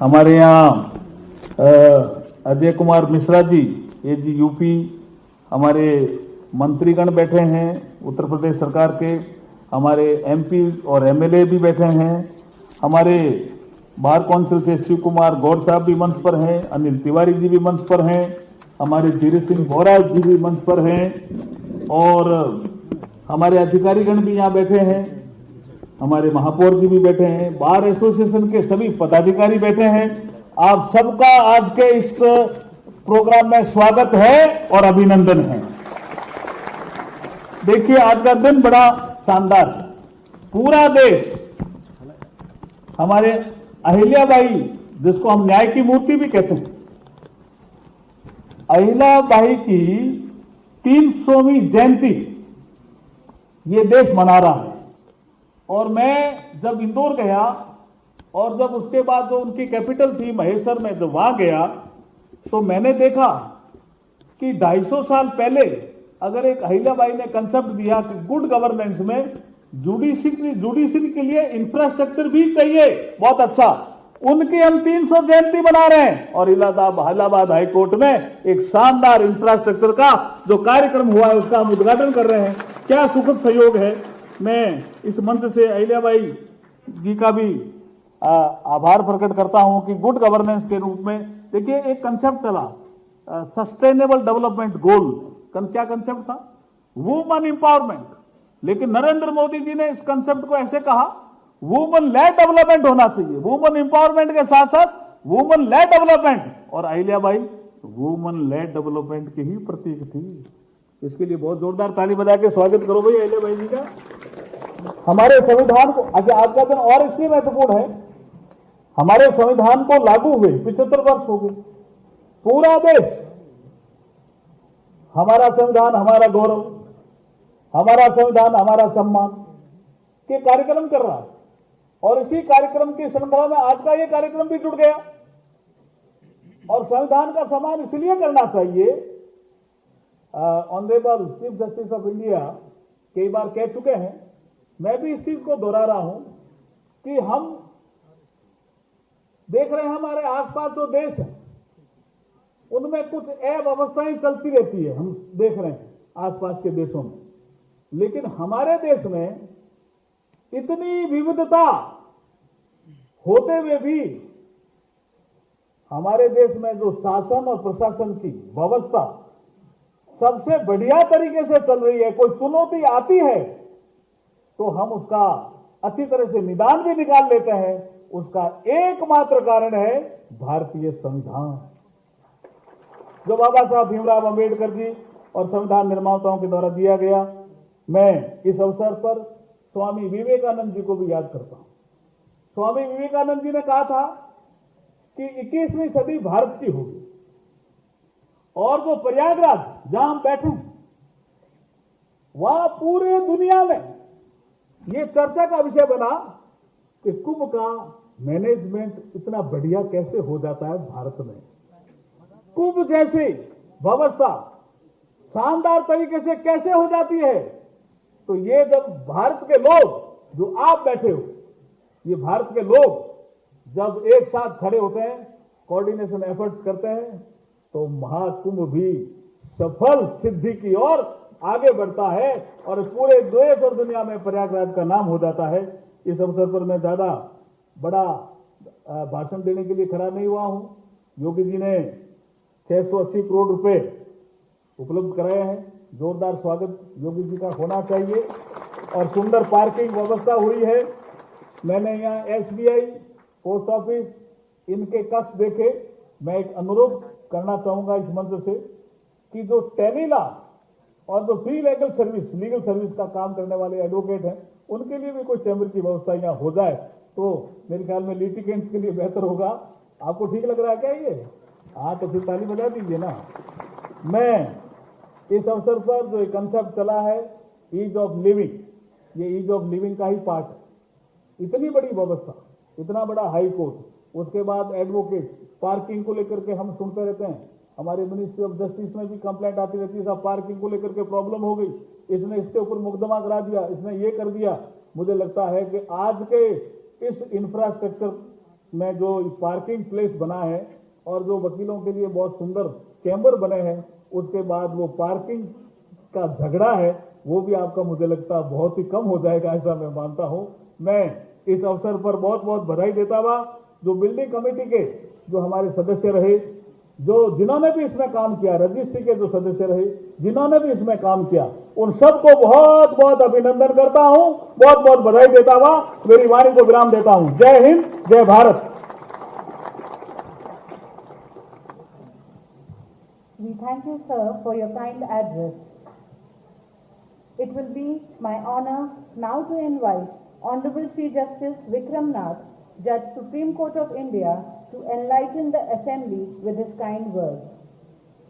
हमारे यहाँ अजय कुमार मिश्रा जी, ये जी यूपी, हमारे मंत्रीगण बैठे हैं उत्तर प्रदेश सरकार के, हमारे एमपी और एमएलए भी बैठे हैं, हमारे बार काउंसिल से शिव कुमार गौर साहब भी मंच पर हैं, अनिल तिवारी जी भी मंच पर हैं, हमारे धीरज सिंह बोरा जी भी मंच पर हैं और हमारे अधिकारीगण भी यहाँ बैठे हैं, हमारे महापौर जी भी बैठे हैं, बार एसोसिएशन के सभी पदाधिकारी बैठे हैं। आप सबका आज के इस प्रोग्राम में स्वागत है और अभिनंदन है। देखिए, आज का दिन बड़ा शानदार है। पूरा देश हमारे अहिल्याबाई, जिसको हम न्याय की मूर्ति भी कहते हैं, अहिल्याबाई की 300वीं जयंती ये देश मना रहा है। और मैं जब इंदौर गया और जब उसके बाद जो उनकी कैपिटल थी महेश्वर में, जब वहां गया तो मैंने देखा कि 250 साल पहले अगर एक अहिल्याबाई ने कंसेप्ट दिया कि गुड गवर्नेंस में जुडिशरी के लिए इंफ्रास्ट्रक्चर भी चाहिए, बहुत अच्छा, उनकी हम 300 जयंती बना रहे हैं और इलाहाबाद हाई कोर्ट में एक शानदार इंफ्रास्ट्रक्चर का जो कार्यक्रम हुआ है उसका हम उद्घाटन कर रहे हैं। क्या सुखद सहयोग है। मैं इस मंच से अहिल्याबाई जी का भी आभार प्रकट करता हूं कि गुड गवर्नेंस के रूप में, देखिए एक कंसेप्ट चला सस्टेनेबल डेवलपमेंट गोल, क्या कंसेप्ट था, वुमन एम्पावरमेंट, लेकिन नरेंद्र मोदी जी ने इस कंसेप्ट को ऐसे कहा वुमन लेड डेवलपमेंट होना चाहिए, वुमन एम्पावरमेंट के साथ साथ वुमन लेड डेवलपमेंट, और अहिल्याबाई वुमन लेड डेवलपमेंट की ही प्रतीक थी। इसके लिए बहुत जोरदार ताली बजा के स्वागत करो भाई अहिल्याबाई जी का। हमारे संविधान को, अच्छा आज का दिन और इसलिए महत्वपूर्ण है, हमारे संविधान को लागू हुए 75 वर्ष हो गए। पूरा देश हमारा संविधान हमारा गौरव, हमारा संविधान हमारा सम्मान के कार्यक्रम कर रहा है और इसी कार्यक्रम की श्रृंखला में आज का ये कार्यक्रम भी जुड़ गया। और संविधान का सम्मान इसलिए करना चाहिए, honourable chief justice of India कई बार कह चुके हैं, मैं भी इस चीज को दोहरा रहा हूं कि हम देख रहे हैं हमारे आसपास जो देश है उनमें कुछ अव्यवस्थाएं चलती रहती है, हम देख रहे हैं आसपास के देशों में, लेकिन हमारे देश में इतनी विविधता होते हुए भी हमारे देश में जो शासन और प्रशासन की व्यवस्था सबसे बढ़िया तरीके से चल रही है। कोई चुनौती आती है तो हम उसका अच्छी तरह से निदान भी निकाल लेते हैं। उसका एकमात्र कारण है भारतीय संविधान, जो बाबा साहब भीमराव अंबेडकर जी और संविधान निर्माताओं के द्वारा दिया गया। मैं इस अवसर पर स्वामी विवेकानंद जी को भी याद करता हूं। स्वामी विवेकानंद जी ने कहा था कि 21वीं सदी भारत की होगी और जो प्रयागराज जहां हम बैठे वहां पूरे दुनिया में ये चर्चा का विषय बना कि कुंभ का मैनेजमेंट इतना बढ़िया कैसे हो जाता है भारत में, कुंभ जैसी व्यवस्था शानदार तरीके से कैसे हो जाती है। तो ये जब भारत के लोग, जो आप बैठे हो, ये भारत के लोग जब एक साथ खड़े होते हैं, कोऑर्डिनेशन एफर्ट्स करते हैं, तो महाकुंभ भी सफल सिद्धि की ओर आगे बढ़ता है और पूरे देश और दुनिया में प्रयागराज का नाम हो जाता है। इस अवसर पर मैं ज्यादा बड़ा भाषण देने के लिए खड़ा नहीं हुआ हूं। योगी जी ने 680 करोड़ रुपए उपलब्ध कराए हैं, जोरदार स्वागत योगी जी का होना चाहिए। और सुंदर पार्किंग व्यवस्था हुई है। मैंने यहाँ एसबीआई, पोस्ट ऑफिस, इनके कष्ट देखे। मैं एक अनुरोध करना चाहूंगा इस मंच से कि जो टेलीला और जो फ्री लीगल सर्विस का काम करने वाले एडवोकेट हैं, उनके लिए भी कोई चैम्बर की व्यवस्था यहाँ हो जाए तो मेरे ख्याल में लिटिगेंट्स के लिए बेहतर होगा। आपको ठीक लग रहा है क्या ये? हाँ, तो फिर ताली बजा दीजिए ना। मैं इस अवसर पर जो एक कंसेप्ट चला है ईज ऑफ लिविंग, ये ईज ऑफ लिविंग का ही पार्ट है। इतनी बड़ी व्यवस्था, इतना बड़ा हाई कोर्ट, उसके बाद एडवोकेट, पार्किंग को लेकर के हम सुनते रहते हैं, हमारे मिनिस्ट्री ऑफ जस्टिस में भी कंप्लेंट आती रहती है, साहब पार्किंग को लेकर के प्रॉब्लम हो गई, इसने इसके ऊपर मुकदमा करा दिया, इसने ये कर दिया। मुझे लगता है कि आज के इस इंफ्रास्ट्रक्चर में जो पार्किंग प्लेस बना है और जो वकीलों के लिए बहुत सुंदर चैम्बर बने हैं, उसके बाद वो पार्किंग का झगड़ा है वो भी आपका मुझे लगता है बहुत ही कम हो जाएगा, ऐसा मैं मानता हूं। मैं इस अवसर पर बहुत बहुत बधाई देता हुआ जो बिल्डिंग कमेटी के जो हमारे सदस्य रहे, जिन्होंने भी इसमें काम किया, रजिस्ट्री के जो सदस्य रहे जिन्होंने भी इसमें काम किया, उन सबको बहुत बहुत अभिनंदन करता हूं, बहुत बहुत बधाई देता हुआ मेरी वाणी को विराम देता हूं। जय हिंद, जय Bharat. We thank you, sir, for your kind address. It will be my honor now to invite Honorable Sri Justice Vikram Nath, Judge Supreme Court of India, to enlighten the Assembly with his kind words.